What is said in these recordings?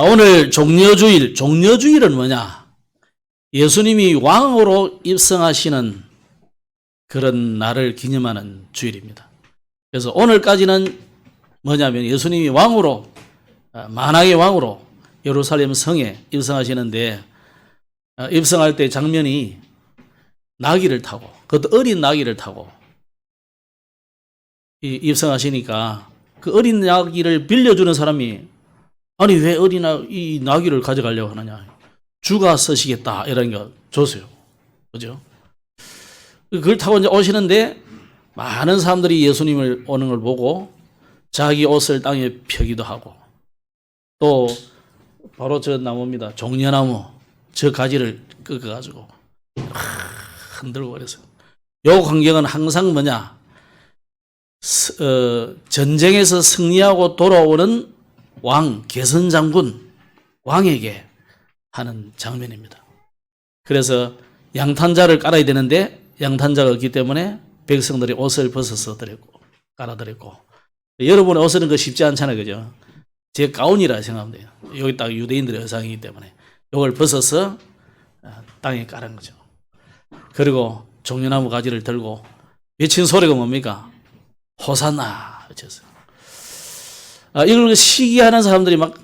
오늘 종려주일, 종려주일은 뭐냐? 예수님이 왕으로 입성하시는 그런 날을 기념하는 주일입니다. 그래서 오늘까지는 뭐냐면 예수님이 왕으로, 만왕의 왕으로 예루살렘 성에 입성하시는데, 입성할 때 장면이 나귀를 타고, 그것도 어린 나귀를 타고 입성하시니까 그 어린 나귀를 빌려주는 사람이, 아니 왜 이 나귀를 가져가려고 하느냐, 주가 쓰시겠다 이런 거 줬어요. 그죠? 그걸 타고 이제 오시는데 많은 사람들이 예수님을 오는 걸 보고 자기 옷을 땅에 펴기도 하고, 또 바로 저 나무입니다. 종려나무 저 가지를 꺾어가지고 흔들고 그래서, 요 광경은 항상 뭐냐, 전쟁에서 승리하고 돌아오는 왕, 개선장군, 왕에게 하는 장면입니다. 그래서 양탄자를 깔아야 되는데 양탄자가 없기 때문에 백성들이 옷을 벗어서 깔아드렸고, 여러분의 옷은 그 쉽지 않잖아요. 그죠? 제 가운이라 생각하면 돼요. 여기 딱 유대인들의 의상이기 때문에 이걸 벗어서 땅에 깔은 거죠. 그리고 종려나무 가지를 들고 외친 소리가 뭡니까? 호산나 외쳤어요. 이걸 시기하는 사람들이 막,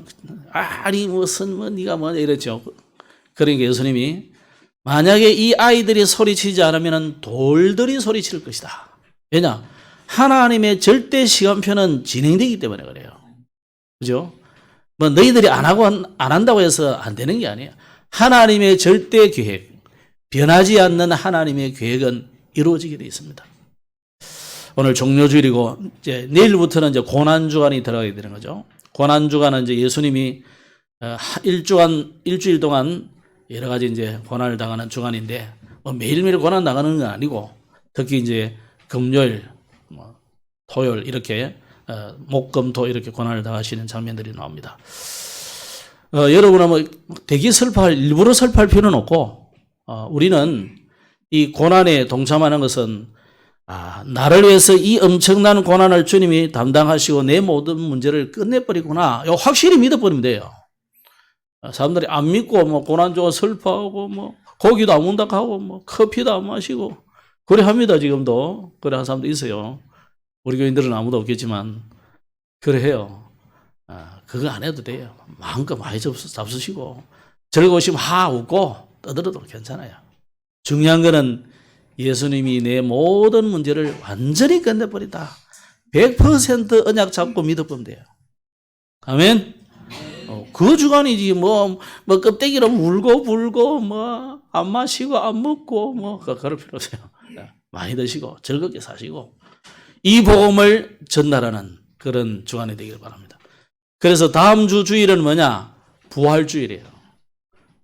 아니 무슨 네가 뭐냐 이랬죠. 그러니까 예수님이, 만약에 이 아이들이 소리치지 않으면 돌들이 소리칠 것이다. 왜냐? 하나님의 절대 시간표는 진행되기 때문에 그래요. 그죠? 뭐 너희들이 안 한다고 해서 안 되는 게 아니에요. 하나님의 절대 계획, 변하지 않는 하나님의 계획은 이루어지게 되어 있습니다. 오늘 종려주일이고, 이제 내일부터는 이제 고난주간이 들어가게 되는 거죠. 고난주간은 이제 예수님이 일주일 동안 여러 가지 이제 고난을 당하는 주간인데, 뭐 매일매일 고난 당하는 건 아니고, 특히 이제 금요일, 토요일 이렇게 목금토 이렇게 고난을 당하시는 장면들이 나옵니다. 여러분은 뭐 되게 일부러 슬퍼할 필요는 없고, 우리는 이 고난에 동참하는 것은, 나를 위해서 이 엄청난 고난을 주님이 담당하시고 내 모든 문제를 끝내버리구나, 이거 확실히 믿어버리면 돼요. 사람들이 안 믿고 뭐 고난 주고 슬퍼하고 뭐 고기도 안 문닥하고 뭐 커피도 안 마시고 그래 합니다. 지금도 그래 하는 사람도 있어요. 우리 교인들은 아무도 없겠지만 그래 해요. 그거 안 해도 돼요. 마음껏 많이 잡수시고 즐거우시면 웃고 떠들어도 괜찮아요. 중요한 거는 예수님이 내 모든 문제를 완전히 끝내버리다, 100% 언약 잡고 믿어보면 돼요. 아멘. 그 주간이지 뭐 껍데기로 물고 불고 뭐 안 마시고 안 먹고 뭐 그럴 필요 없어요. 많이 드시고 즐겁게 사시고 이 복음을 전달하는 그런 주간이 되기를 바랍니다. 그래서 다음 주 주일은 뭐냐? 부활주일이에요.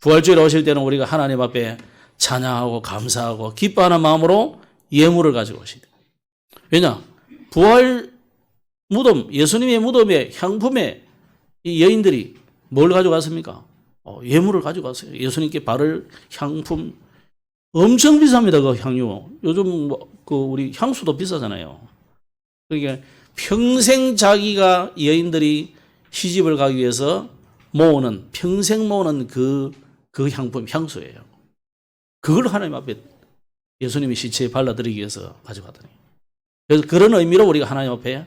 부활주일 오실 때는 우리가 하나님 앞에 찬양하고 감사하고 기뻐하는 마음으로 예물을 가지고 오시대. 왜냐? 부활 무덤, 예수님의 무덤에 향품에 이 여인들이 뭘 가져갔습니까? 예물을 가져갔어요. 예수님께 바를 향품 엄청 비쌉니다. 그 향유. 요즘 우리 향수도 비싸잖아요. 그러니까 평생 자기가 여인들이 시집을 가기 위해서 평생 모으는 그 향품, 향수예요. 그걸 하나님 앞에 예수님이 시체에 발라드리기 위해서 가져가더니. 그래서 그런 의미로 우리가 하나님 앞에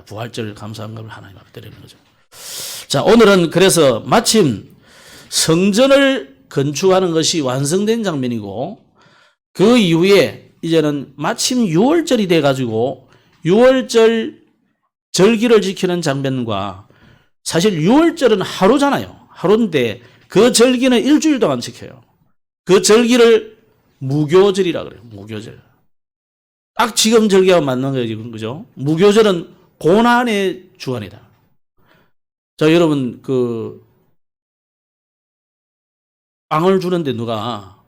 부활절 감사한금을 하나님 앞에 드리는 거죠. 자, 오늘은 그래서 마침 성전을 건축하는 것이 완성된 장면이고, 그 이후에 이제는 마침 6월절이 돼가지고 6월절 절기를 지키는 장면과, 사실 6월절은 하루잖아요. 하루인데 그 절기는 일주일 동안 지켜요. 그 절기를 무교절이라 그래요. 무교절. 딱 지금 절기하고 맞는 거예요, 지금. 그죠? 무교절은 고난의 주간이다. 자, 여러분, 빵을 주는데 누가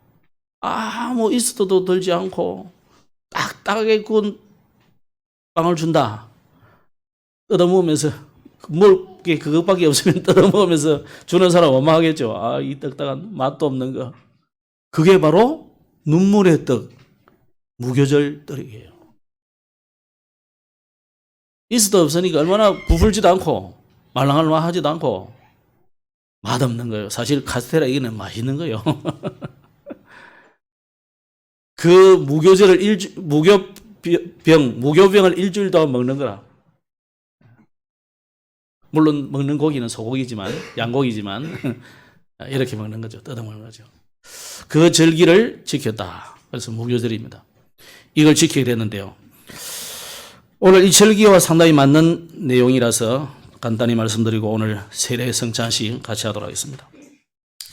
아무 이스트도 들지 않고 딱딱하게 구운 빵을 준다. 뜯어먹으면서, 그것밖에 없으면 뜯어먹으면서 주는 사람 원망하겠죠. 이 딱딱한 맛도 없는 거. 그게 바로 눈물의 떡, 무교절 떡이에요. 이스트 없으니까 얼마나 부풀지도 않고 말랑말랑하지도 않고 맛없는 거예요. 사실 카스테라 이거는 맛있는 거예요. 그 무교병을 일주일 동안 먹는 거라. 물론 먹는 고기는 소고기지만, 양고기지만, 이렇게 먹는 거죠. 뜯어 먹는 거죠. 그 절기를 지켰다. 그래서 무교절입니다. 이걸 지키게 됐는데요. 오늘 이 절기와 상당히 맞는 내용이라서 간단히 말씀드리고 오늘 세례 성찬식 같이 하도록 하겠습니다.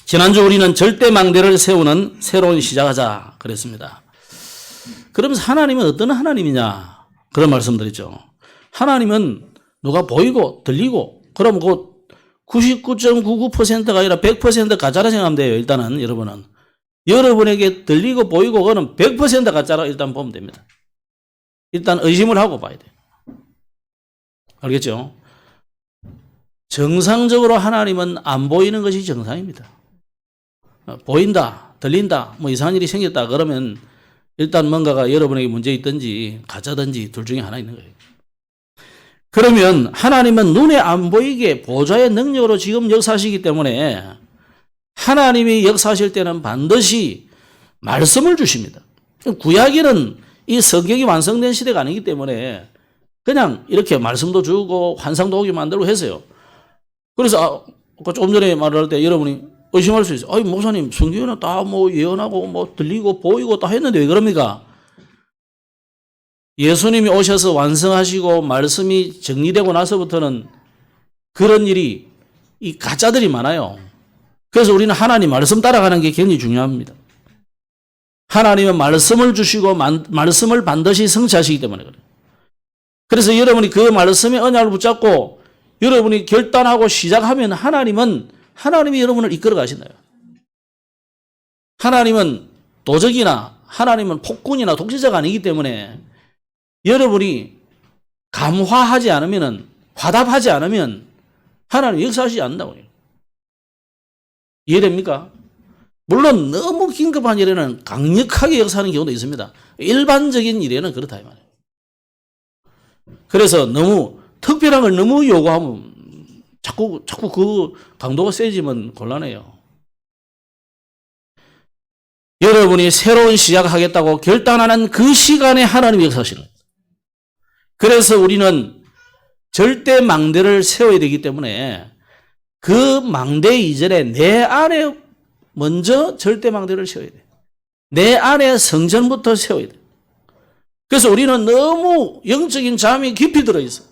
지난주 우리는 절대망대를 세우는 새로운 시작하자 그랬습니다. 그럼 하나님은 어떤 하나님이냐? 그런 말씀드렸죠. 하나님은 누가 보이고 들리고 그럼 그 99.99%가 아니라 100% 가짜라 생각하면 돼요. 일단은 여러분은. 여러분에게 들리고 보이고 그거는 100% 가짜라 일단 보면 됩니다. 일단 의심을 하고 봐야 돼요. 알겠죠? 정상적으로 하나님은 안 보이는 것이 정상입니다. 보인다, 들린다, 뭐 이상한 일이 생겼다 그러면 일단 뭔가가 여러분에게 문제 있든지 가짜든지 둘 중에 하나 있는 거예요. 그러면 하나님은 눈에 안 보이게 보좌의 능력으로 지금 역사하시기 때문에 하나님이 역사하실 때는 반드시 말씀을 주십니다. 구약에는 이 성경이 완성된 시대가 아니기 때문에 그냥 이렇게 말씀도 주고 환상도 오게 만들고 했어요. 그래서 아까 조금 전에 말할 때 여러분이 의심할 수 있어요. 아니 목사님 성경에는 다 뭐 예언하고 뭐 들리고 보이고 다 했는데 왜 그럽니까? 예수님이 오셔서 완성하시고 말씀이 정리되고 나서부터는 그런 일이 이 가짜들이 많아요. 그래서 우리는 하나님 말씀 따라가는 게 굉장히 중요합니다. 하나님은 말씀을 주시고 말씀을 반드시 성취하시기 때문에 그래요. 그래서 여러분이 그 말씀의 언약을 붙잡고 여러분이 결단하고 시작하면 하나님이 여러분을 이끌어 가신다요. 하나님은 도적이나 하나님은 폭군이나 독재자가 아니기 때문에 여러분이 감화하지 않으면 화답하지 않으면 하나님 역사하시지 않는다고 해요. 이해됩니까? 물론 너무 긴급한 일에는 강력하게 역사하는 경우도 있습니다. 일반적인 일에는 그렇다 이 말이에요. 그래서 너무 특별한 걸 너무 요구하면 자꾸 그 강도가 세지면 곤란해요. 여러분이 새로운 시작하겠다고 결단하는 그 시간에 하나님이 역사하시는 거예요. 그래서 우리는 절대 망대를 세워야 되기 때문에 그 망대 이전에 내 안에 먼저 절대 망대를 세워야 돼요. 내 안에 성전부터 세워야 돼요. 그래서 우리는 너무 영적인 잠이 깊이 들어있어요.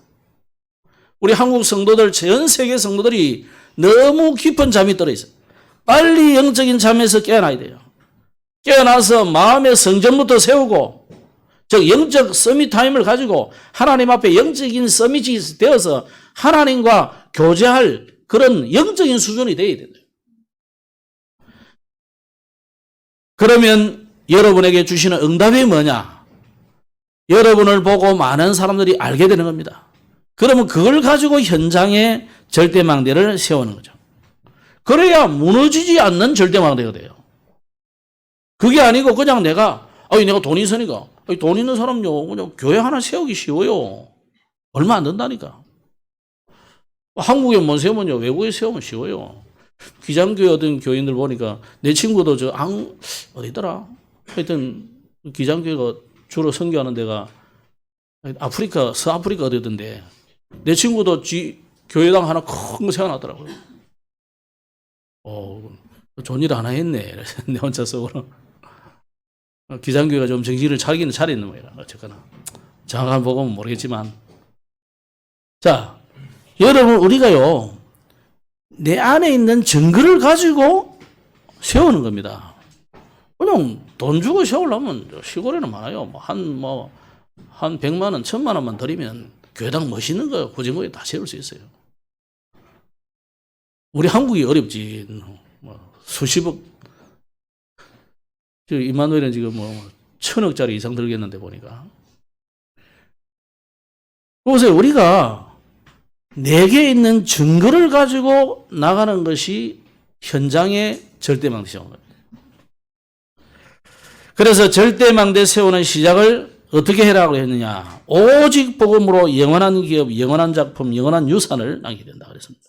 우리 한국 성도들, 전 세계 성도들이 너무 깊은 잠이 들어있어요. 빨리 영적인 잠에서 깨어나야 돼요. 깨어나서 마음의 성전부터 세우고 즉 영적 서밋 타임을 가지고 하나님 앞에 영적인 서밋이 되어서 하나님과 교제할 그런 영적인 수준이 되어야 돼요. 그러면 여러분에게 주시는 응답이 뭐냐? 여러분을 보고 많은 사람들이 알게 되는 겁니다. 그러면 그걸 가지고 현장에 절대망대를 세우는 거죠. 그래야 무너지지 않는 절대망대가 돼요. 그게 아니고 그냥 내가 돈 있으니까 돈 있는 사람요 그냥 교회 하나 세우기 쉬워요. 얼마 안 든다니까. 한국에 못 세우면요 외국에 세우면 쉬워요. 기장교회 어떤 교인들 보니까 내 친구도 어디더라? 하여튼 기장교회가 주로 선교하는 데가 아프리카, 서아프리카 어디던데 내 친구도 교회당 하나 큰 거 세워놨더라고요. 좋은 일 하나 했네. 내 혼자 속으로. 기장교회가 좀 정신을 차리기는 차리는 거예요. 어쨌거나. 정확한 보고는 모르겠지만. 자, 여러분, 우리가요, 내 안에 있는 증거를 가지고 세우는 겁니다. 그냥 돈 주고 세우려면 시골에는 많아요. 한 100만 원, 1000만 원만 들이면 교회당 멋있는 거 고진고에 다 세울 수 있어요. 우리 한국이 어렵지. 수십억. 이마누엘은 지금 1000억짜리 이상 들겠는데 보니까. 보세요. 우리가 내게 있는 증거를 가지고 나가는 것이 현장의 절대망대 세우는 겁니다. 그래서 절대망대 세우는 시작을 어떻게 해라고 했느냐. 오직 복음으로 영원한 기업, 영원한 작품, 영원한 유산을 남기게 된다 그랬습니다.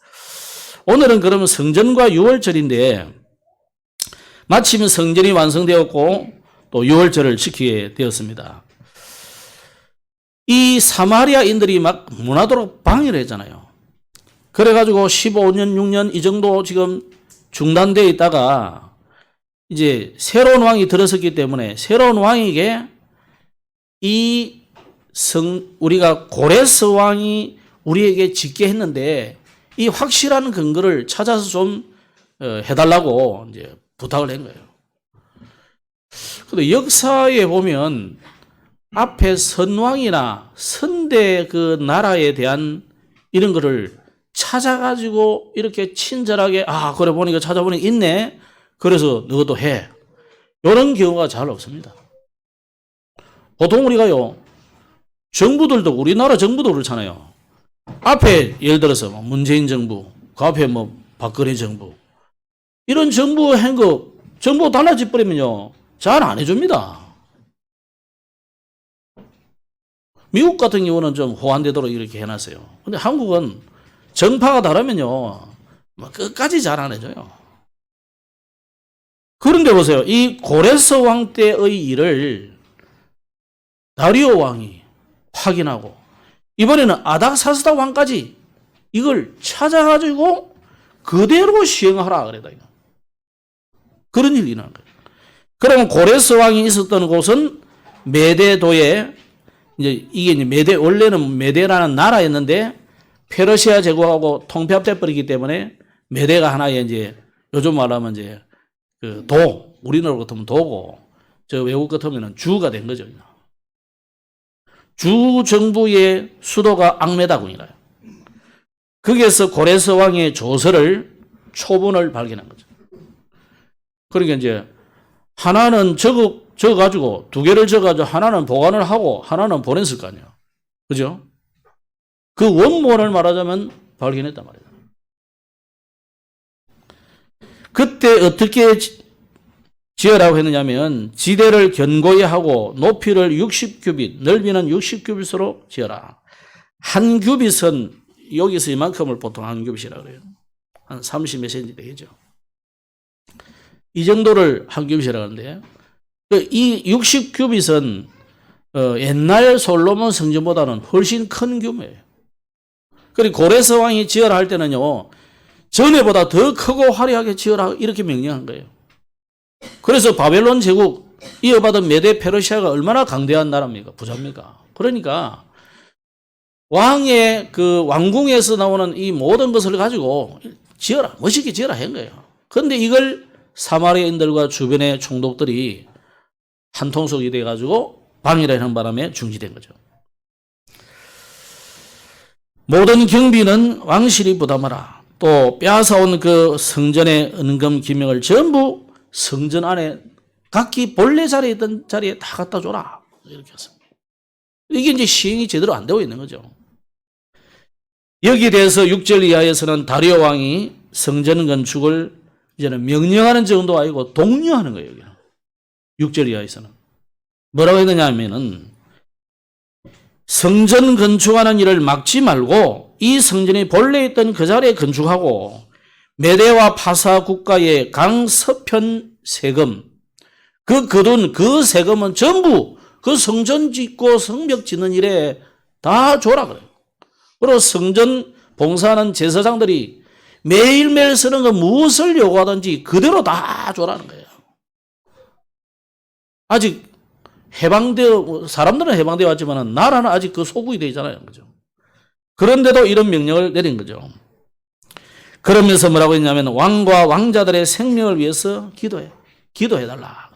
오늘은 그러면 성전과 유월절인데 마침 성전이 완성되었고 또 유월절을 지키게 되었습니다. 이 사마리아인들이 막 문화도록 방해를 했잖아요. 그래가지고 15년, 6년 이 정도 지금 중단되어 있다가 이제 새로운 왕이 들어섰기 때문에 새로운 왕에게 우리가 고레스 왕이 우리에게 짓게 했는데 이 확실한 근거를 찾아서 좀 해달라고 이제 부탁을 한 거예요. 근데 역사에 보면 앞에 선왕이나 선대 그 나라에 대한 이런 거를 찾아가지고 이렇게 친절하게 그래 보니까 찾아보니까 있네. 그래서 너도 해. 이런 경우가 잘 없습니다. 보통 우리가요, 정부들도 우리나라 정부도 그렇잖아요. 앞에 예를 들어서 문재인 정부, 그 앞에 뭐 박근혜 정부 이런 정부 한 거 정부 달라져 버리면요 잘 안 해줍니다. 미국 같은 경우는 좀 호환되도록 이렇게 해놨어요. 근데 한국은 정파가 다르면요 끝까지 잘 안 해줘요. 그런데 보세요. 이 고레스 왕 때의 일을 다리오 왕이 확인하고 이번에는 아닥사스다 왕까지 이걸 찾아가지고 그대로 시행하라 그래다. 그런 일이 일어난 거예요. 그러면 고레스 왕이 있었던 곳은 메데도에 이제 이게 메데 원래는 메데라는 나라였는데 페르시아 제국하고 통폐합돼 버리기 때문에 메데가 하나의 이제 요즘 말하면 이제 그 우리나라 같으면 도고 저 외국 같으면은 주가 된 거죠. 주 정부의 수도가 앙메다군이라요. 거기에서 고레스 왕의 조서를 초본을 발견한 거죠. 그러니까 이제 하나는 적어가지고 두 개를 적어가지고 하나는 보관을 하고 하나는 보냈을 거 아니에요. 그죠? 그 원본을 말하자면 발견했단 말이에요. 그때 어떻게 지으라고 했느냐면 지대를 견고히 하고 높이를 60규빗, 넓이는 60규빗으로 지어라. 한 규빗은 여기서 이만큼을 보통 한 규빗이라고 그래요. 한 30몇 cm 되겠죠. 이 정도를 한 규빗이라고 하는데 이 60규빗은 옛날 솔로몬 성전보다는 훨씬 큰 규모예요. 그리고 고레스 왕이 지어라 할 때는요. 전에보다 더 크고 화려하게 지어라 이렇게 명령한 거예요. 그래서 바벨론 제국 이어받은 메데 페르시아가 얼마나 강대한 나라입니까? 부자입니까? 그러니까 왕의 그 왕궁에서 나오는 이 모든 것을 가지고 지어라, 멋있게 지어라 한 거예요. 그런데 이걸 사마리아인들과 주변의 총독들이 한통속이 돼가지고 방해를 하는 바람에 중지된 거죠. 모든 경비는 왕실이 부담하라. 또 빼앗아온 그 성전의 은금 기명을 전부 성전 안에 각기 본래 자리에 있던 자리에 다 갖다 줘라. 이렇게 했습니다. 이게 이제 시행이 제대로 안 되고 있는 거죠. 여기에 대해서 6절 이하에서는 다리오 왕이 성전 건축을 이제는 명령하는 정도가 아니고 독려하는 거예요. 여기는. 6절 이하에서는. 뭐라고 했느냐 하면은 성전 건축하는 일을 막지 말고 이 성전이 본래 있던 그 자리에 건축하고 메데와 파사 국가의 강 서편 세금 거둔 그 세금은 전부 그 성전 짓고 성벽 짓는 일에 다 줘라 그래요. 그리고 성전 봉사하는 제사장들이 매일매일 쓰는 거 무엇을 요구하든지 그대로 다 줘라는 거예요. 아직 사람들은 해방되어 왔지만 나라는 아직 그 소국이 되어 있잖아요. 그죠? 그런데도 이런 명령을 내린 거죠. 그러면서 뭐라고 했냐면 왕과 왕자들의 생명을 위해서 기도해달라.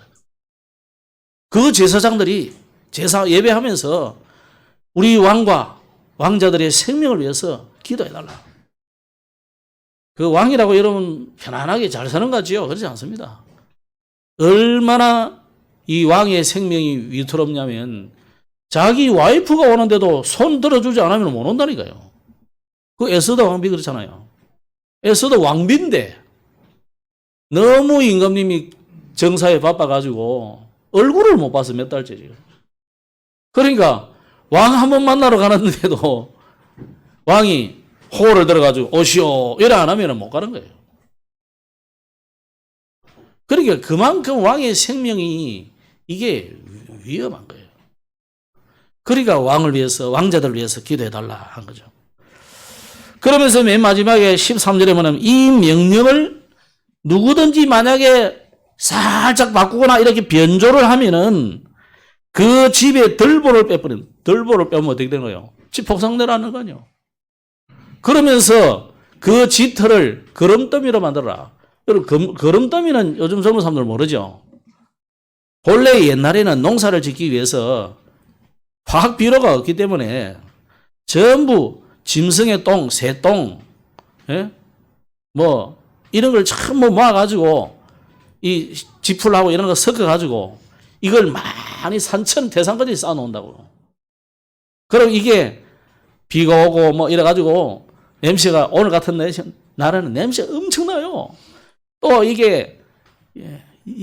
그 제사장들이 제사 예배하면서 우리 왕과 왕자들의 생명을 위해서 기도해달라. 그 왕이라고 여러분 편안하게 잘 사는 것 같지요? 그렇지 않습니다. 얼마나 이 왕의 생명이 위태롭냐면 자기 와이프가 오는데도 손 들어주지 않으면 못 온다니까요. 그 에스더 왕비 그렇잖아요. 에스더 왕비인데 너무 임금님이 정사에 바빠가지고 얼굴을 못 봐서 몇 달째 지금. 그러니까 왕 한 번 만나러 가는데도 왕이 호를 들어가지고 오시오 이래 안 하면 못 가는 거예요. 그러니까 그만큼 왕의 생명이 이게 위험한 거예요. 그러니까 왕을 위해서, 왕자들을 위해서 기도해달라 한 거죠. 그러면서 맨 마지막에 13절에 보면 이 명령을 누구든지 만약에 살짝 바꾸거나 이렇게 변조를 하면은 그 집에 들보를 빼버린, 들보를 빼면 어떻게 되는 거예요? 집 폭삭내라는 거죠. 그러면서 그 집터를 거름더미로 만들어라. 여러분, 거름더미는 요즘 젊은 사람들 모르죠? 본래 옛날에는 농사를 짓기 위해서 화학 비료가 없기 때문에 전부 짐승의 똥, 새똥, 예? 뭐, 이런 걸 전부 모아가지고 이 지풀하고 이런 거 섞어가지고 이걸 많이 산천 대산까지 쌓아놓는다고. 그럼 이게 비가 오고 뭐 이래가지고 냄새가 오늘 같은 날에는 냄새가 엄청나요. 또 이게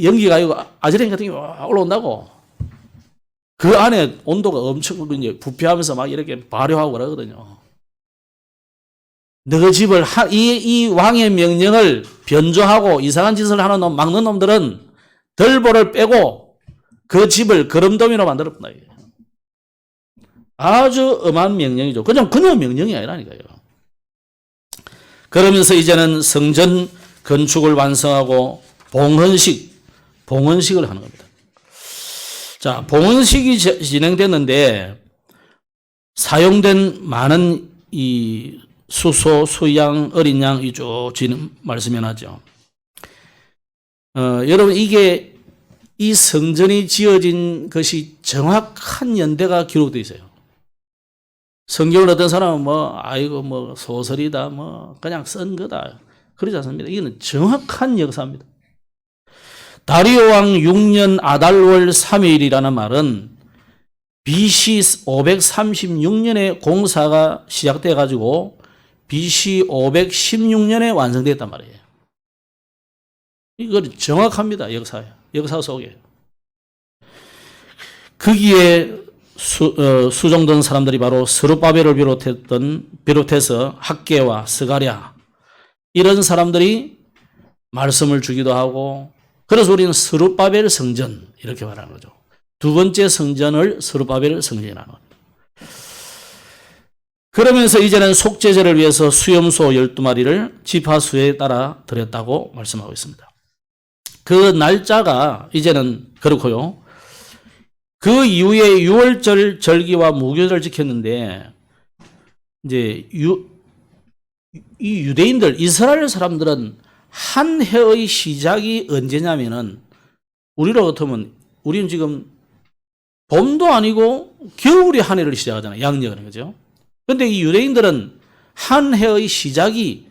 연기가 아니고 아지랭이 같은 게 올라온다고. 그 안에 온도가 엄청 이제 부패하면서 막 이렇게 발효하고 그러거든요. 너희 집을 이 왕의 명령을 변조하고 이상한 짓을 하는 놈, 막는 놈들은 들보를 빼고 그 집을 거름더미로 만들었다. 아주 엄한 명령이죠. 그냥 명령이 아니라니까요. 그러면서 이제는 성전 건축을 완성하고 봉헌식을 하는 겁니다. 자, 봉헌식이 진행됐는데 사용된 많은 이 수소, 수양, 어린 양 이쪽 말씀해 놨죠. 여러분 이게 이 성전이 지어진 것이 정확한 연대가 기록되어 있어요. 성경을 어떤 사람은 아이고 소설이다 그냥 쓴 거다 그러지 않습니다. 이거는 정확한 역사입니다. 다리오 왕 6년 아달월 3일이라는 말은 BC 536년에 공사가 시작돼 가지고 BC 516년에 완성됐단 말이에요. 이거 정확합니다. 역사 속에. 거기에 수종된 사람들이 바로 스룹바벨을 비롯해서 학개와 스가랴 이런 사람들이 말씀을 주기도 하고, 그래서 우리는 스룹바벨 성전 이렇게 말하는 거죠. 두 번째 성전을 스룹바벨 성전이라는 겁니다. 그러면서 이제는 속죄제를 위해서 수염소 12마리를 지파수에 따라 드렸다고 말씀하고 있습니다. 그 날짜가 이제는 그렇고요. 그 이후에 6월절 절기와 무교절을 지켰는데 이제 이 유대인들, 이스라엘 사람들은 한 해의 시작이 언제냐면은 우리로 같으면 우리는 지금 봄도 아니고 겨울이 한 해를 시작하잖아요. 양력은 그죠? 근데 이 유대인들은 한 해의 시작이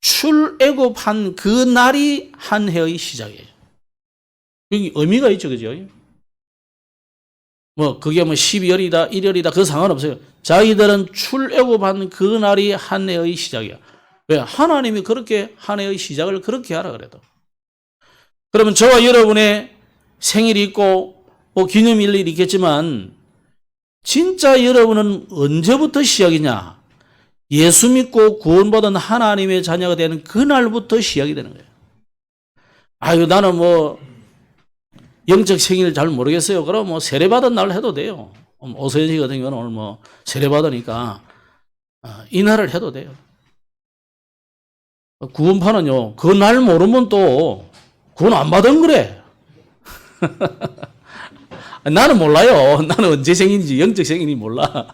출애굽한 그 날이 한 해의 시작이에요. 여기 의미가 있죠, 그죠? 그게 12월이다, 1월이다, 그 상관없어요. 자기들은 출애굽한 그 날이 한 해의 시작이야. 왜? 하나님이 그렇게 한 해의 시작을 그렇게 하라 그래도. 그러면 저와 여러분의 생일이 있고 기념일이 있겠지만 진짜 여러분은 언제부터 시작이냐? 예수 믿고 구원받은 하나님의 자녀가 되는 그날부터 시작이 되는 거예요. 아유, 나는 영적 생일 잘 모르겠어요. 그럼 세례받은 날 해도 돼요. 오서연 씨 같은 경우는 오늘 세례받으니까 이날을 해도 돼요. 구원파는요, 그 날 모르면 또 구원 안 받은 거래. 나는 몰라요. 나는 언제 생인지 영적 생일이 몰라.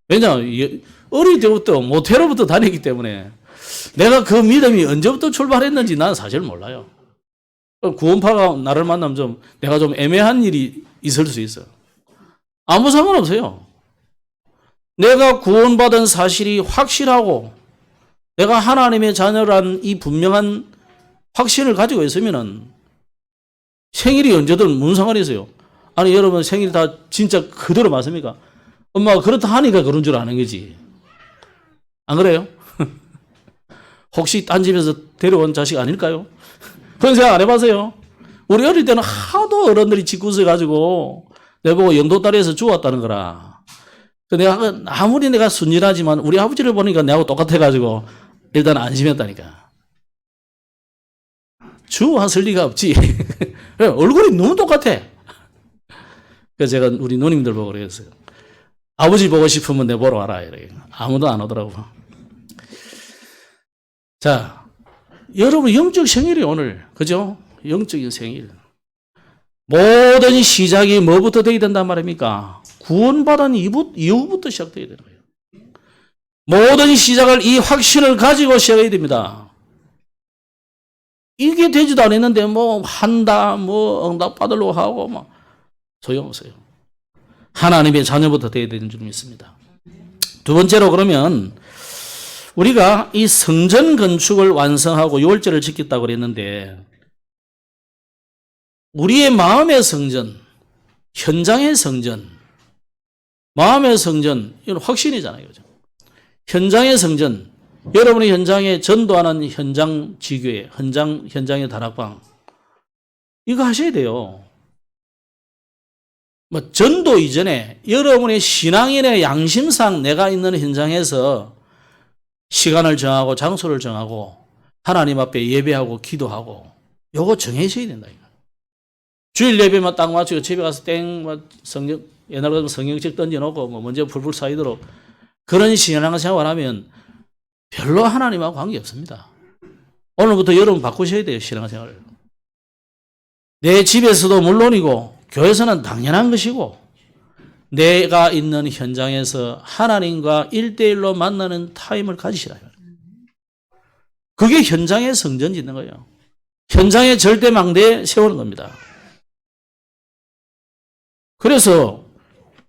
왜냐, 어릴 때부터 모태로부터 다녔기 때문에 내가 그 믿음이 언제부터 출발했는지 나는 사실 몰라요. 구원파가 나를 만나면 내가 좀 애매한 일이 있을 수 있어요. 아무 상관없어요. 내가 구원받은 사실이 확실하고 내가 하나님의 자녀란 이 분명한 확신을 가지고 있으면은 생일이 언제든 무슨 상관이 있어요. 아니, 여러분 생일 다 진짜 그대로 맞습니까? 엄마가 그렇다 하니까 그런 줄 아는 거지. 안 그래요? 혹시 딴 집에서 데려온 자식 아닐까요? 그런 생각 안 해봤어요? 우리 어릴 때는 하도 어른들이 짓궂어 가지고 내보고 영도다리에서 주웠다는 거라. 내가 아무리 내가 순진하지만 우리 아버지를 보니까 내하고 똑같아가지고 일단 안심했다니까. 주 왔을 리가 없지. 얼굴이 너무 똑같아. 그래서 제가 우리 누님들 보고 그랬어요. 아버지 보고 싶으면 내 보러 와라. 이렇게. 아무도 안 오더라고. 자, 여러분 영적 생일이 오늘, 그죠? 영적인 생일. 모든 시작이 뭐부터 되어야 된단 말입니까? 구원받은 이후부터 시작되어야 되는 거예요. 모든 시작을 이 확신을 가지고 시작해야 됩니다. 이게 되지도 않았는데 뭐 한다, 뭐 응답 받으려고 하고 막 소용없어요. 하나님의 자녀부터 되어야 되는 줄 믿습니다. 두 번째로 그러면 우리가 이 성전 건축을 완성하고 6월절을 지켰다고 그랬는데 우리의 마음의 성전, 현장의 성전, 마음의 성전, 이건 확신이잖아요. 그죠? 현장의 성전, 여러분의 현장에 전도하는 현장 지교회, 현장의 다락방, 이거 하셔야 돼요. 뭐 전도 이전에 여러분의 신앙인의 양심상 내가 있는 현장에서 시간을 정하고 장소를 정하고 하나님 앞에 예배하고 기도하고 요거 정해셔야 된다. 이거. 주일 예배만 딱 맞추고 집에 가서 성경, 옛날 같으면 성경책 던져놓고 뭐 먼저 불불 사이도록 그런 신앙생활 하면 별로 하나님하고 관계 없습니다. 오늘부터 여러분 바꾸셔야 돼요. 신앙생활을. 내 집에서도 물론이고 교회에서는 당연한 것이고 내가 있는 현장에서 하나님과 1대1로 만나는 타임을 가지시라. 그게 현장의 성전 짓는 거예요. 현장의 절대망대에 세우는 겁니다. 그래서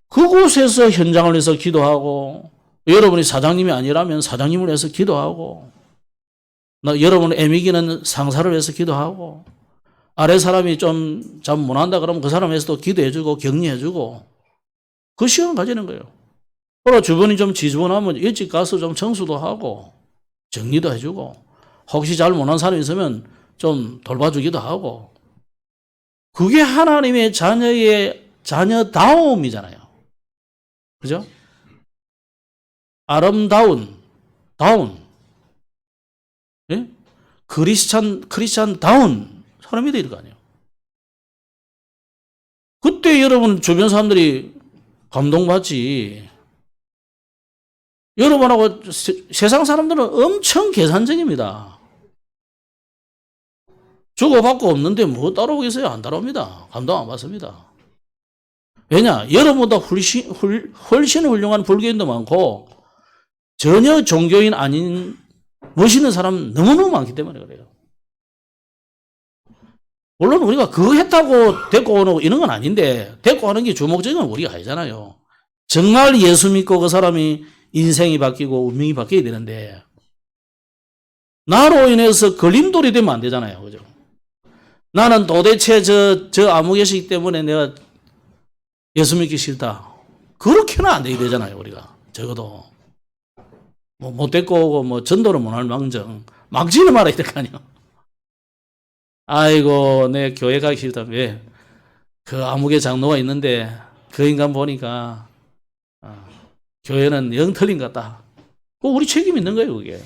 그곳에서 현장을 위해서 기도하고 여러분이 사장님이 아니라면 사장님을 위해서 기도하고 여러분 애미기는 상사를 위해서 기도하고 아래 사람이 좀 잠 못한다 그러면 그 사람 위해서도 기도해주고 격려해주고 그 시간을 가지는 거예요. 그리고 주변이 좀 지저분하면 일찍 가서 좀 청소도 하고 정리도 해주고 혹시 잘 못한 사람이 있으면 좀 돌봐주기도 하고 그게 하나님의 자녀다움이잖아요. 그죠? 아름다운, 예? 크리스찬다운 사람이 될 거 아니에요. 그때 여러분 주변 사람들이 감동받지. 여러분하고 세상 사람들은 엄청 계산적입니다. 주고받고 없는데 뭐 따라오겠어요? 안 따라옵니다. 감동 안 받습니다. 왜냐? 여러분보다 훨씬 훌륭한 불교인도 많고 전혀 종교인 아닌 멋있는 사람 너무너무 많기 때문에 그래요. 물론 우리가 그거 했다고 데리고 오는 이런 건 아닌데 데리고 오는 게 주목적인 건 우리가 아니잖아요. 정말 예수 믿고 그 사람이 인생이 바뀌고 운명이 바뀌어야 되는데 나로 인해서 걸림돌이 되면 안 되잖아요. 그죠? 나는 도대체 저 아무개시기 때문에 내가 예수 믿기 싫다. 그렇게는 안 되게 되잖아요. 우리가 적어도 뭐 못 데리고 오고 뭐 전도를 못할 망정 막지는 말아야 될 거 아니에요. 아이고 내 교회 가기 싫다. 왜? 그 아무개 장로가 있는데 그 인간 보니까 교회는 영 틀린 것 같다. 우리 책임 있는 거예요. 그게.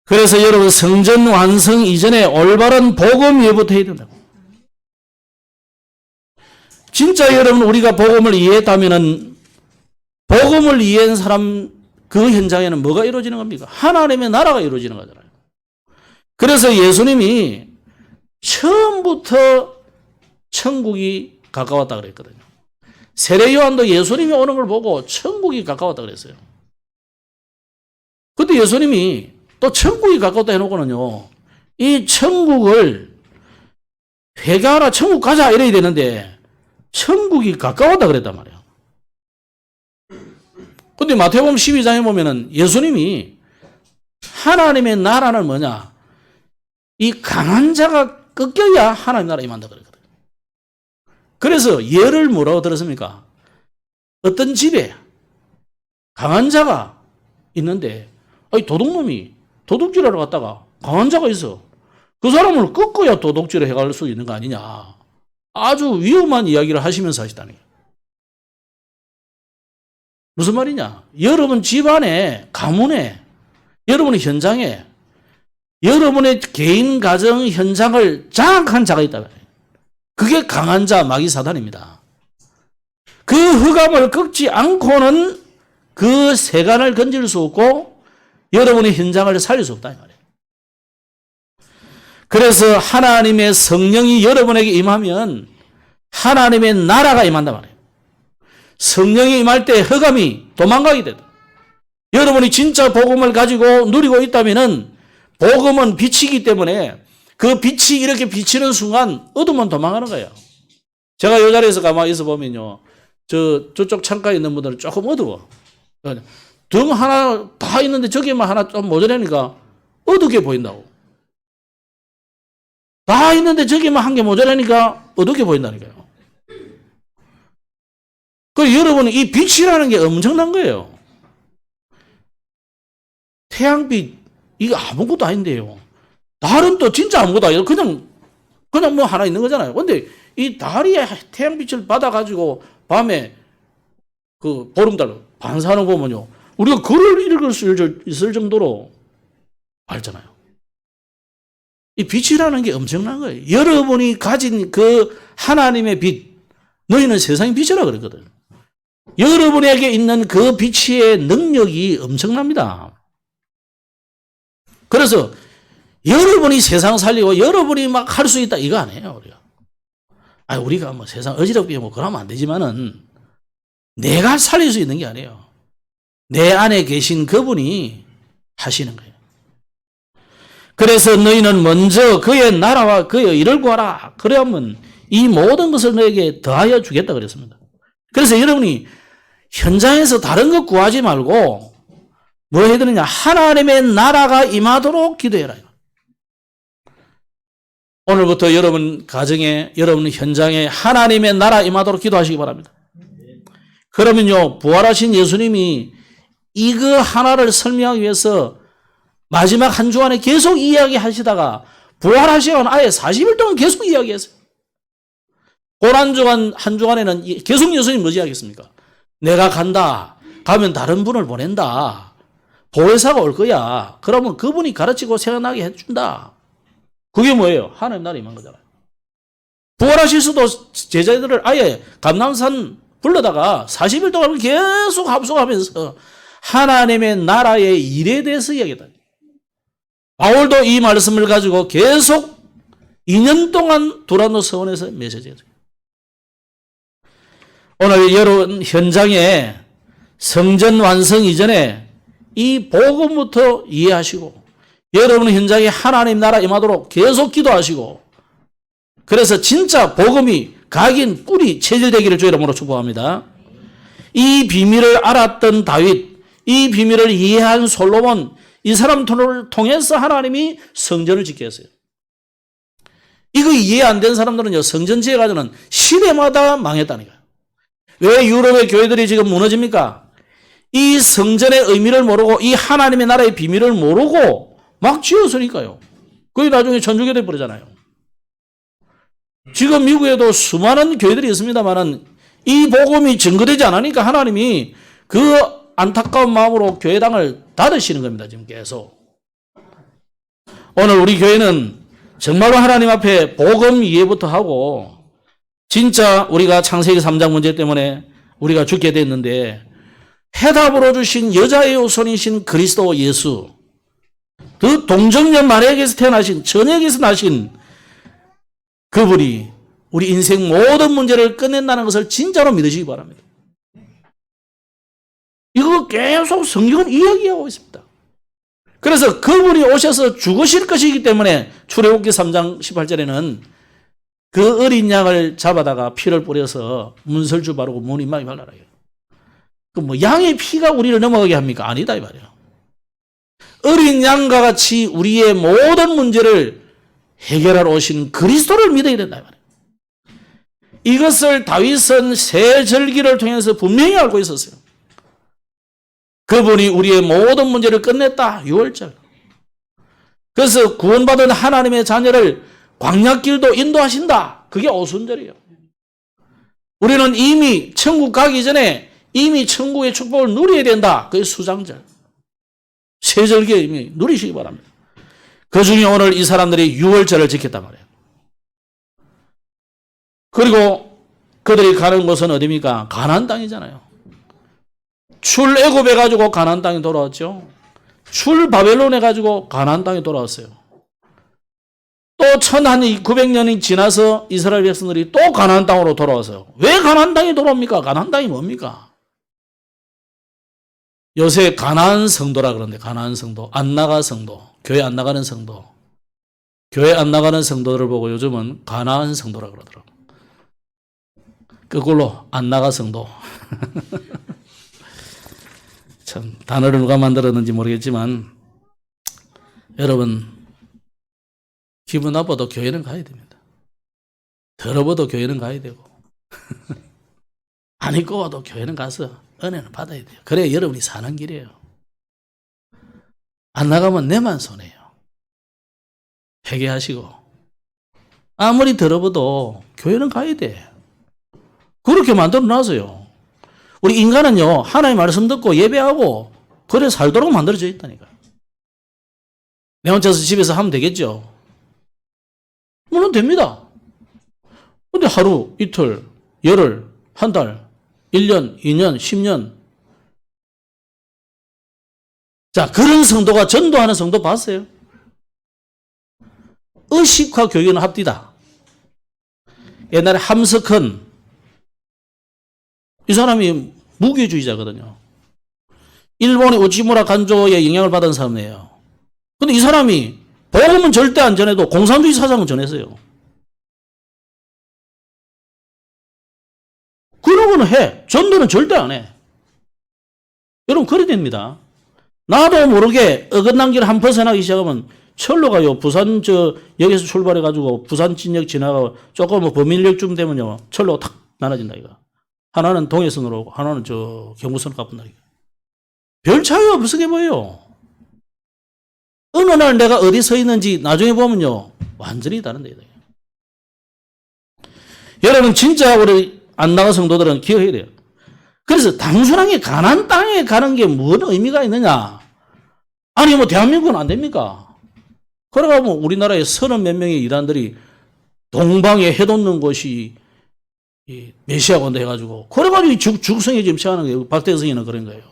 그래서 여러분 성전 완성 이전에 올바른 복음 예부터 해야 된다고. 진짜 여러분 우리가 복음을 이해했다면은 복음을 이해한 사람 그 현장에는 뭐가 이루어지는 겁니까? 하나님의 나라가 이루어지는 거잖아요. 그래서 예수님이 처음부터 천국이 가까웠다 그랬거든요. 세례 요한도 예수님이 오는 걸 보고 천국이 가까웠다 그랬어요. 근데 예수님이 또 천국이 가까웠다 해놓고는요, 이 천국을 회개하라, 천국 가자 이래야 되는데 천국이 가까웠다 그랬단 말이에요. 근데 마태복음 12장에 보면은 예수님이 하나님의 나라는 뭐냐? 이 강한 자가 꺾여야 하나님 나라 임한다 그랬거든요. 그래서 예를 뭐라고 들었습니까? 어떤 집에 강한 자가 있는데 도둑놈이 도둑질하러 갔다가 강한 자가 있어. 그 사람을 꺾어야 도둑질을 해갈 수 있는 거 아니냐. 아주 위험한 이야기를 하시면서 하시다니. 무슨 말이냐? 여러분 집안에, 가문에, 여러분의 현장에, 여러분의 개인 가정 현장을 장악한 자가 있다. 그게 강한 자, 마귀 사단입니다. 그 흑암을 꺾지 않고는 그 세간을 건질 수 없고 여러분의 현장을 살릴 수 없다 이 말이에요. 그래서 하나님의 성령이 여러분에게 임하면 하나님의 나라가 임한단 말이에요. 성령이 임할 때 흑암이 도망가게 된다. 여러분이 진짜 복음을 가지고 누리고 있다면은 복음은 빛이기 때문에 그 빛이 이렇게 비치는 순간 어둠은 도망가는 거예요. 제가 이 자리에서 가만히 있어 보면요. 저쪽 창가에 있는 분들은 조금 어두워. 등 하나 다 있는데 저기만 하나 좀 모자라니까 어둡게 보인다고. 다 있는데 저기만 한 개 모자라니까 어둡게 보인다니까요. 그 여러분 이 빛이라는 게 엄청난 거예요. 태양빛 이거 아무것도 아닌데요. 달은 또 진짜 아무것도 아니에요. 그냥 뭐 하나 있는 거잖아요. 근데 이 달이 태양빛을 받아가지고 밤에 그 보름달 반사하는 거 보면요. 우리가 글을 읽을 수 있을 정도로 밝잖아요. 이 빛이라는 게 엄청난 거예요. 여러분이 가진 그 하나님의 빛, 너희는 세상의 빛이라 그랬거든. 여러분에게 있는 그 빛의 능력이 엄청납니다. 그래서 여러분이 세상 살리고 여러분이 막 할 수 있다 이거 아니에요. 우리가 뭐 세상 어지럽게 뭐 그러면 안 되지만은 내가 살릴 수 있는 게 아니에요. 내 안에 계신 그분이 하시는 거예요. 그래서 너희는 먼저 그의 나라와 그의 일을 구하라. 그러면 이 모든 것을 너에게 더하여 주겠다 그랬습니다. 그래서 여러분이 현장에서 다른 것 구하지 말고 뭐 해야 되느냐? 하나님의 나라가 임하도록 기도해라. 오늘부터 여러분 가정에, 여러분 현장에 하나님의 나라 임하도록 기도하시기 바랍니다. 그러면요, 부활하신 예수님이 이거 하나를 설명하기 위해서 마지막 한 주간에 계속 이야기하시다가 부활하시고 아예 40일 동안 계속 이야기했어요. 고난주간 한 주간에는 계속 예수님 뭐지 하겠습니까? 내가 간다. 가면 다른 분을 보낸다. 보혜사가 올 거야. 그러면 그분이 가르치고 생각나게 해준다. 그게 뭐예요? 하나님 나라 임한 거잖아요. 부활하실 수도 제자들을 아예 감람산 불러다가 40일 동안 계속 합숙하면서 하나님의 나라의 일에 대해서 이야기했다. 바울도 이 말씀을 가지고 계속 2년 동안 두란노 서원에서 메시지했어요. 오늘 여러분 현장에 성전 완성 이전에 이 복음부터 이해하시고 여러분 현장에 하나님 나라 임하도록 계속 기도하시고 그래서 진짜 복음이 각인 뿌리 체질되기를 주 이름으로 축복합니다. 이 비밀을 알았던 다윗, 이 비밀을 이해한 솔로몬, 이 사람들을 통해서 하나님이 성전을 짓게 했어요. 이거 이해 안 된 사람들은요, 성전 지어가지고는 시대마다 망했다니까요. 왜 유럽의 교회들이 지금 무너집니까? 이 성전의 의미를 모르고 이 하나님의 나라의 비밀을 모르고 막 지었으니까요. 그게 나중에 천주교 돼버리잖아요. 지금 미국에도 수많은 교회들이 있습니다만은 이 복음이 증거되지 않으니까 하나님이 그 안타까운 마음으로 교회당을 닫으시는 겁니다. 지금 계속. 오늘 우리 교회는 정말로 하나님 앞에 복음 이해부터 하고 진짜 우리가 창세기 3장 문제 때문에 우리가 죽게 됐는데 해답으로 주신 여자의 후손이신 그리스도 예수, 그 동정녀 마리아에게서 태어나신 처녀에게서 나신 그분이 우리 인생 모든 문제를 끝낸다는 것을 진짜로 믿으시기 바랍니다. 이거 계속 성경은 이야기하고 있습니다. 그래서 그분이 오셔서 죽으실 것이기 때문에 출애굽기 3장 18절에는 그 어린 양을 잡아다가 피를 뿌려서 문설주 바르고 문 이마에 발라라. 그 뭐 양의 피가 우리를 넘어가게 합니까? 아니다 이 말이에요. 어린 양과 같이 우리의 모든 문제를 해결하러 오신 그리스도를 믿어야 된다 이 말이에요. 이것을 다윗은 새 절기를 통해서 분명히 알고 있었어요. 그분이 우리의 모든 문제를 끝냈다. 6월절. 그래서 구원받은 하나님의 자녀를 광야길도 인도하신다. 그게 오순절이에요. 우리는 이미 천국 가기 전에 이미 천국의 축복을 누려야 된다. 그게 수장절. 세절기에 이미 누리시기 바랍니다. 그 중에 오늘 이 사람들이 유월절을 지켰단 말이에요. 그리고 그들이 가는 곳은 어디입니까? 가나안 땅이잖아요. 출애굽해 가지고 가나안 땅에 돌아왔죠. 출 바벨론해 가지고 가나안 땅에 돌아왔어요. 또 1900년이 지나서 이스라엘 백성들이 또 가나안 땅으로 돌아왔어요. 왜 가나안 땅에 돌아옵니까? 가나안 땅이 뭡니까? 요새 가나안 성도라 그러는데, 가나안 성도, 안 나가 성도, 교회 안 나가는 성도, 교회 안 나가는 성도들을 보고 요즘은 가나안 성도라 그러더라고요. 그걸로 안 나가 성도. 참 단어를 누가 만들었는지 모르겠지만 여러분 기분 나빠도 교회는 가야 됩니다. 더러워도 교회는 가야 되고 안 입고 와도 교회는 가서 은혜를 받아야 돼요. 그래야 여러분이 사는 길이에요. 안 나가면 내만 손해요. 회개하시고 아무리 더러워도 교회는 가야 돼. 그렇게 만들어놔서요. 우리 인간은요, 하나님의 말씀 듣고 예배하고 그래 살도록 만들어져 있다니까. 내 혼자서 집에서 하면 되겠죠? 물론 됩니다. 근데 하루, 이틀, 열흘, 한 달, 1년, 2년, 10년. 자, 그런 성도가 전도하는 성도 봤어요? 의식화 교육은 합디다. 옛날에 함석헌, 이 사람이 무교주의자거든요. 일본의 우치무라 간조의 영향을 받은 사람이에요. 근데 이 사람이 복음은 절대 안 전해도 공산주의 사상은 전했어요. 그런 거는 해. 전도는 절대 안 해. 여러분, 그래 됩니다. 나도 모르게 어긋난 길 한 벗어나기 시작하면 철로 가요. 부산 역에서 출발해가지고 부산 진역 지나가고 조금 뭐 범인역쯤 되면요. 철로 탁 나눠진다, 이거. 하나는 동해선으로 오고 하나는 경부선으로 가본다. 별 차이가 없게 보여요. 어느 날 내가 어디 서 있는지 나중에 보면요. 완전히 다른데. 여러분 진짜 우리 안 나간 성도들은 기억해야 돼요. 그래서 단순하게 가나안 땅에 가는 게 무슨 의미가 있느냐. 아니 뭐 대한민국은 안 됩니까? 그러가 뭐 우리나라에 30몇 명의 이단들이 동방에 해돋는 곳이 메시아 온다 해가지고 그래가지고 죽성에 점치하는 거예요. 박대성이는 그런 거예요.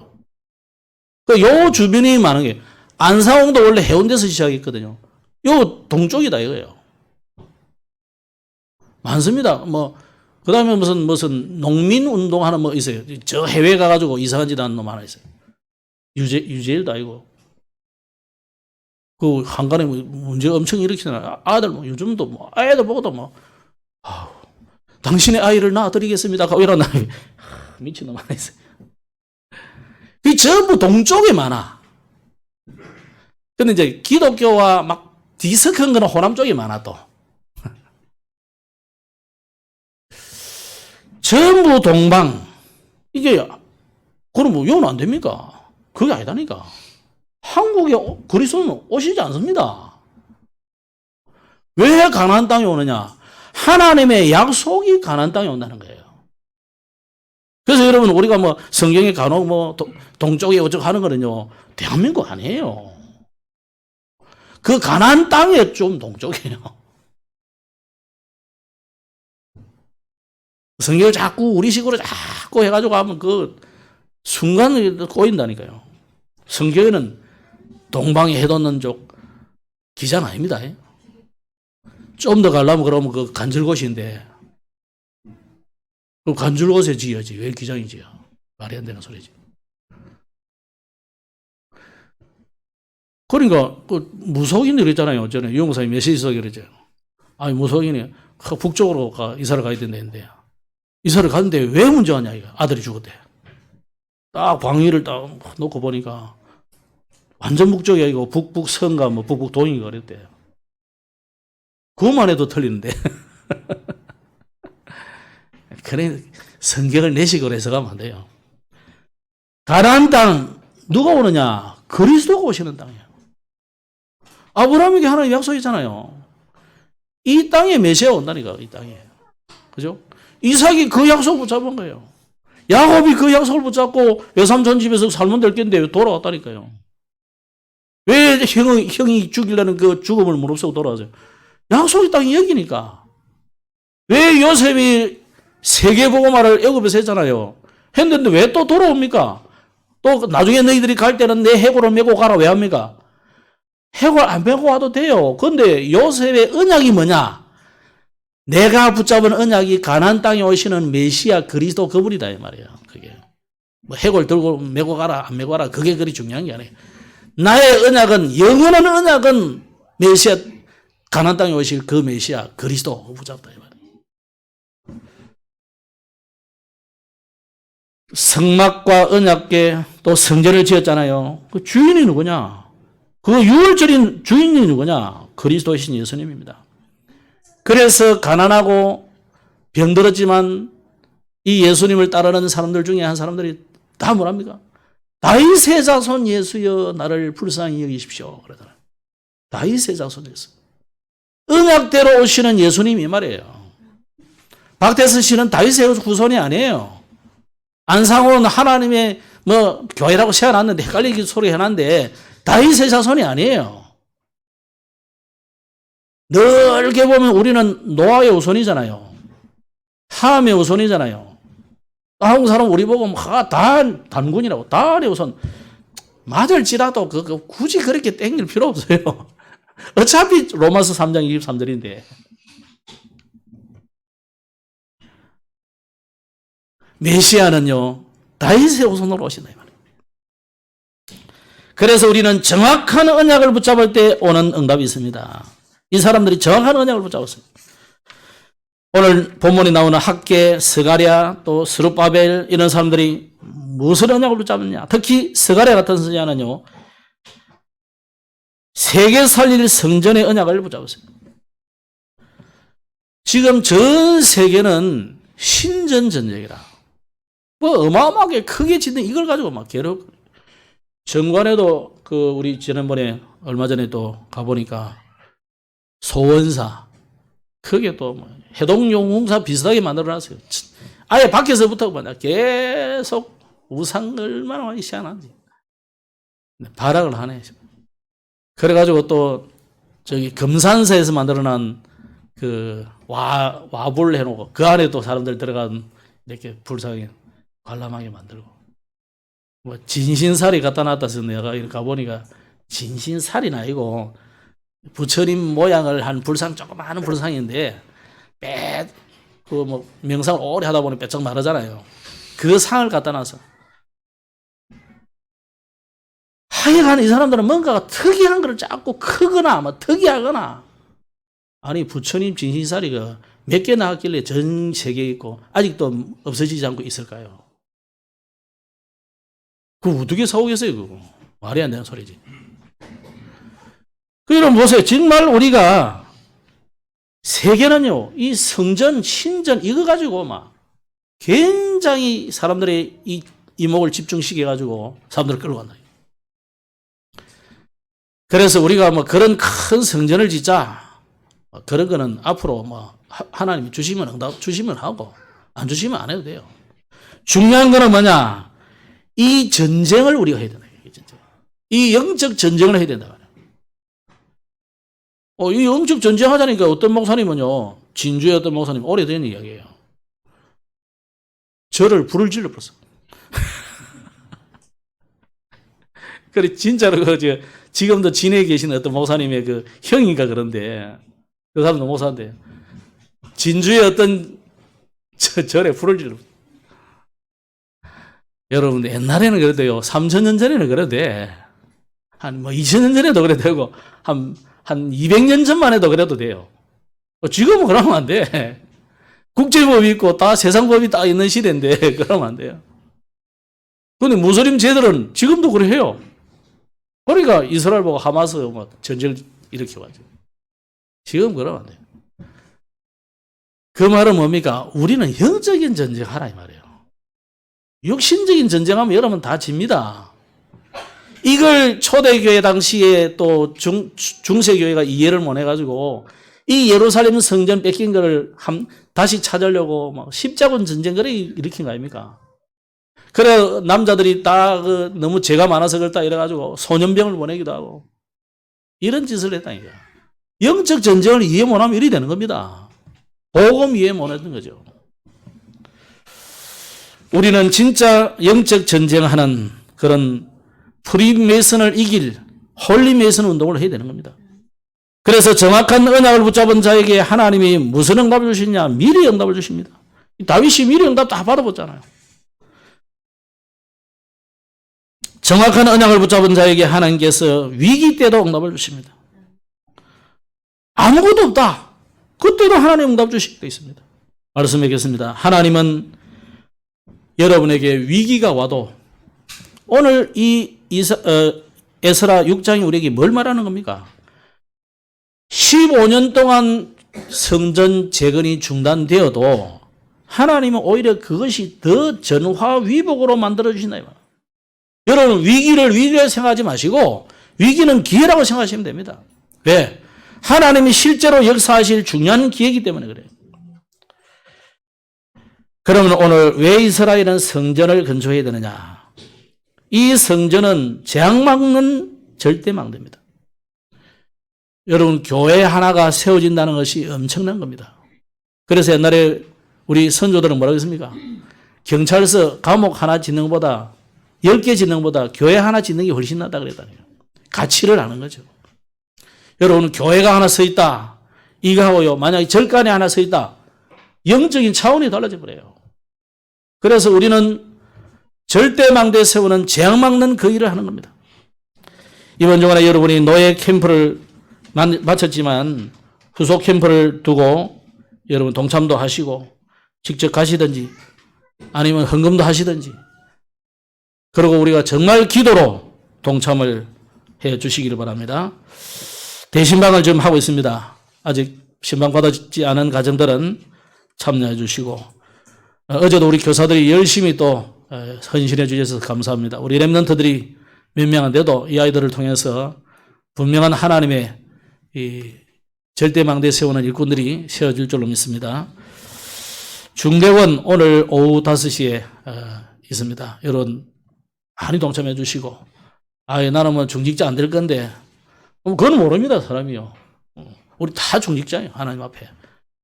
요 주변이 많은 게 안사홍도 원래 해운대에서 시작했거든요. 요 동쪽이다 이거예요. 많습니다. 뭐 그다음에 무슨 농민 운동하는 뭐 있어요. 저 해외 가가지고 이상한 짓 하는 놈 하나 있어요. 유재일도 아니고 그 한간에 뭐 문제 엄청 일으키잖아요. 아들 뭐 요즘도 뭐 아이들 보고도 뭐 당신의 아이를 낳아드리겠습니다. 이런 놈이 미친놈 하나 있어요. 이 전부 동쪽에 많아. 근데 이제 기독교와 막 디스크한 거는 호남 쪽에 많아 또. 전부 동방. 이게 그럼 뭐 이건 안 됩니까? 그게 아니다니까. 한국에 그리스도는 오시지 않습니다. 왜 가나안 땅에 오느냐? 하나님의 약속이 가나안 땅에 온다는 거예요. 그래서 여러분 우리가 뭐 성경에 간혹 뭐 동쪽에 어쩌고 하는 거는요. 대한민국 아니에요. 그 가나안 땅에 좀 동쪽이에요. 성경을 자꾸 우리식으로 자꾸 해가지고 하면 그 순간 꼬인다니까요. 성경에는 동방에 해돋는 쪽 기자는 아닙니다. 좀 더 가려면 그러면 그 간절곶인데 그 간절곶에 지어야지 왜 기장이 지어? 말이 안 되는 소리지. 그러니까 그 무속인들 있잖아요. 저는 유영사님 메시지 속에 그러죠. 아니 무속인이 북쪽으로 이사를 가야 된다는데 이사를 갔는데 왜 문제 왔냐 이거. 아들이 죽었대. 딱 광위를 딱 놓고 보니까 완전 북쪽이 아니고 북북성가 뭐 북북동인가 그랬대. 그것만 해도 틀리는데. 그래 성경을 내식으로 해석하면 안 돼요. 가나안 땅 누가 오느냐? 그리스도가 오시는 땅이에요. 아브라함에게 하나님 약속이잖아요. 이 땅에 메시아 온다니까 이 땅에. 그죠? 이삭이 그 약속 붙잡은 거예요. 야곱이 그 약속을 붙잡고 외삼촌 집에서 살면 될 텐데 돌아왔다니까요. 왜 형이 죽이려는 그 죽음을 무릅쓰고 돌아왔어요? 약속의 땅이 여기니까. 왜 요셉이 세계복음화를 애굽에서 했잖아요. 했는데 왜 또 돌아옵니까? 또 나중에 너희들이 갈 때는 내 해골을 메고 가라 왜 합니까? 해골 안 메고 와도 돼요. 근데 요셉의 언약이 뭐냐? 내가 붙잡은 언약이 가나안 땅에 오시는 메시아 그리스도 그분이다 이 말이에요. 그게 뭐 해골 들고 메고 가라 안 메고 가라 그게 그리 중요한 게 아니에요. 나의 언약은 영원한 언약은 메시아 가나안 땅에 오실 그 메시아 그리스도 붙잡다 이 말이에요. 성막과 언약궤 또 성전을 지었잖아요. 그 주인이 누구냐? 그 유월절인 주인이 누구냐? 그리스도이신 예수님입니다. 그래서 가난하고 병들었지만 이 예수님을 따르는 사람들 중에 한 사람들이 다 뭐랍니까? 다윗의 자손 예수여 나를 불쌍히 여기십시오. 그러더라. 다윗의 자손 예수. 언약대로 오시는 예수님이 말이에요. 박태수 씨는 다윗의 후손이 아니에요. 안상호는 하나님의 뭐 교회라고 세워놨는데 헷갈리게 소리 해놨는데 다윗의 자손이 아니에요. 넓게 보면 우리는 노아의 후손이잖아요. 함의 후손이잖아요. 한국 사람 우리 보고 다 단군이라고 다의 후손 맞을지라도 굳이 그렇게 땡길 필요 없어요. 어차피 로마서 3장 23절인데 메시아는요 다윗의 후손으로 오신다 이 말이에요. 그래서 우리는 정확한 언약을 붙잡을 때 오는 응답이 있습니다. 이 사람들이 정확한 언약을 붙잡았어요. 오늘 본문에 나오는 학개, 스가랴, 또 스룹바벨 이런 사람들이 무슨 언약을 붙잡았냐? 특히 스가랴 같은 선지자는요 세계 살릴 성전의 언약을 붙잡았어요. 지금 전 세계는 신전 전쟁이라. 뭐 어마어마하게 크게 짓는 이걸 가지고 막 괴롭. 정관에도 그 우리 지난번에 얼마 전에 또 가보니까 소원사 크게 또 뭐 해동용궁사 비슷하게 만들어놨어요. 아예 밖에서부터 그냥 계속 우상 얼마나 많이 시원한지 발악을 하네. 그래가지고 또 저기 금산사에서 만들어놓은 그 와불 해놓고 그 안에 또 사람들 들어간 이렇게 불상에 관람하게 만들고 뭐 진신살이 갖다 놨다 해서 내가 이렇게 가보니까 진신살이 아니고 부처님 모양을 한 불상 조그마한 불상인데 그 뭐 명상을 오래 하다 보니 빼쩍 마르잖아요. 그 상을 갖다 놔서 하여간 이 사람들은 뭔가가 특이한 걸 자꾸 크거나 뭐 특이하거나 아니 부처님 진신살이가 몇 개 나왔길래 전 세계에 있고 아직도 없어지지 않고 있을까요? 그거 어떻게 사오겠어요 그거? 말이 안 되는 소리지. 그 여러분 보세요. 정말 우리가 세계는요 이 성전 신전 이거 가지고 막 굉장히 사람들의 이 이목을 집중시켜 가지고 사람들을 끌고 간다. 그래서 우리가 뭐 그런 큰 성전을 짓자 그런 거는 앞으로 뭐 하나님이 주시면 응답 주시면 하고 안 주시면 안 해도 돼요. 중요한 거는 뭐냐? 이 전쟁을 우리가 해야 된다. 이 영적 전쟁을 해야 된다. 이 영적 전쟁 하자니까 어떤 목사님은요, 진주의 어떤 목사님, 오래된 이야기예요. 저를 불을 질러버렸어. 그래, 진짜로, 지금도 진해에 계시는 어떤 목사님의 그 형인가 그런데, 그 사람도 목사인데, 진주의 어떤 절에 불을 질러버렸어. 여러분, 옛날에는 그래도요, 3,000년 전에는 그래도 돼. 한 2,000년 전에도 그래도 되고, 한 200년 전만 해도 그래도 돼요. 지금은 그러면 안 돼. 국제법이 있고 다 세상법이 다 있는 시대인데 그러면 안 돼요. 근데 무슬림 쟤들은 지금도 그래 해요. 그러니까 이스라엘 보고 하마스 뭐 전쟁을 일으켜가지고. 지금 그러면 안 돼요. 그 말은 뭡니까? 우리는 영적인 전쟁하라 이 말이에요. 육신적인 전쟁하면 여러분 다 집니다. 이걸 초대교회 당시에 또 중세교회가 이해를 못 해가지고 이 예루살렘 성전 뺏긴 거를 다시 찾으려고 막 십자군 전쟁을 일으킨 거 아닙니까? 그래 남자들이 다 너무 죄가 많아서 그렇다 이래가지고 소년병을 보내기도 하고 이런 짓을 했다니까. 영적 전쟁을 이해 못하면 이리 되는 겁니다. 복음 이해 못했던 거죠. 우리는 진짜 영적 전쟁하는 그런 프리메이슨을 이길 홀리메이슨 운동을 해야 되는 겁니다. 그래서 정확한 언약을 붙잡은 자에게 하나님이 무슨 응답을 주시냐? 미리 응답을 주십니다. 다윗이 미리 응답 다 받아봤잖아요. 정확한 언약을 붙잡은 자에게 하나님께서 위기 때도 응답을 주십니다. 아무것도 없다. 그때도 하나님 응답 주실 때 있습니다. 말씀드리겠습니다. 하나님은 여러분에게 위기가 와도 오늘 이 에스라 6장이 우리에게 뭘 말하는 겁니까? 15년 동안 성전 재건이 중단되어도 하나님은 오히려 그것이 더 전화위복으로 만들어주신다. 여러분 위기를 생각하지 마시고 위기는 기회라고 생각하시면 됩니다. 왜? 하나님이 실제로 역사하실 중요한 기회이기 때문에 그래요. 그러면 오늘 왜 이스라엘은 성전을 건축해야 되느냐? 이 성전은 재앙 막는 절대망대입니다. 여러분 교회 하나가 세워진다는 것이 엄청난 겁니다. 그래서 옛날에 우리 선조들은 뭐라고 했습니까? 경찰서 감옥 하나 짓는 것보다 10개 짓는 것보다 교회 하나 짓는 게 훨씬 낫다 그랬다니요. 가치를 아는 거죠. 여러분 교회가 하나 서 있다. 이거하고요. 만약에 절간에 하나 서 있다. 영적인 차원이 달라져 버려요. 그래서 우리는 절대망대 세우는 재앙 막는 그 일을 하는 겁니다. 이번 주간에 여러분이 노예 캠프를 마쳤지만 후속 캠프를 두고 여러분 동참도 하시고 직접 가시든지 아니면 헌금도 하시든지 그리고 우리가 정말 기도로 동참을 해 주시기를 바랍니다. 대신방을 지금 하고 있습니다. 아직 신방 받았지 않은 가정들은 참여해 주시고 어제도 우리 교사들이 열심히 또 헌신해 주셔서 감사합니다. 우리 렘넌트들이 몇 명인데도 이 아이들을 통해서 분명한 하나님의 이 절대망대 세우는 일꾼들이 세워질 줄로 믿습니다. 중대원 오늘 오후 5시에 있습니다. 여러분 많이 동참해 주시고 나는 뭐 중직자 안 될 건데 그건 모릅니다. 사람이요. 우리 다 중직자예요. 하나님 앞에.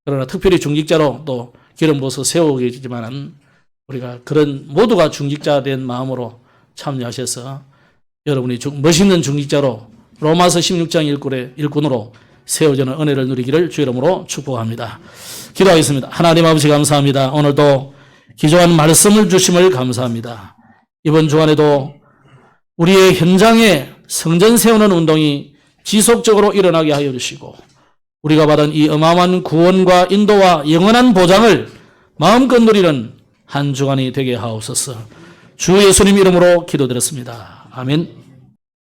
그러나 특별히 중직자로 또 기름 부어서 세우겠지만 우리가 그런 모두가 중직자 된 마음으로 참여하셔서 여러분이 멋있는 중직자로 로마서 16장 일꾼으로 세워지는 은혜를 누리기를 주 이름으로 축복합니다. 기도하겠습니다. 하나님 아버지 감사합니다. 오늘도 기조한 말씀을 주심을 감사합니다. 이번 주간에도 우리의 현장에 성전 세우는 운동이 지속적으로 일어나게 하여 주시고 우리가 받은 이 어마어마한 구원과 인도와 영원한 보장을 마음껏 누리는 한 주간이 되게 하옵소서. 주 예수님 이름으로 기도드렸습니다. 아멘.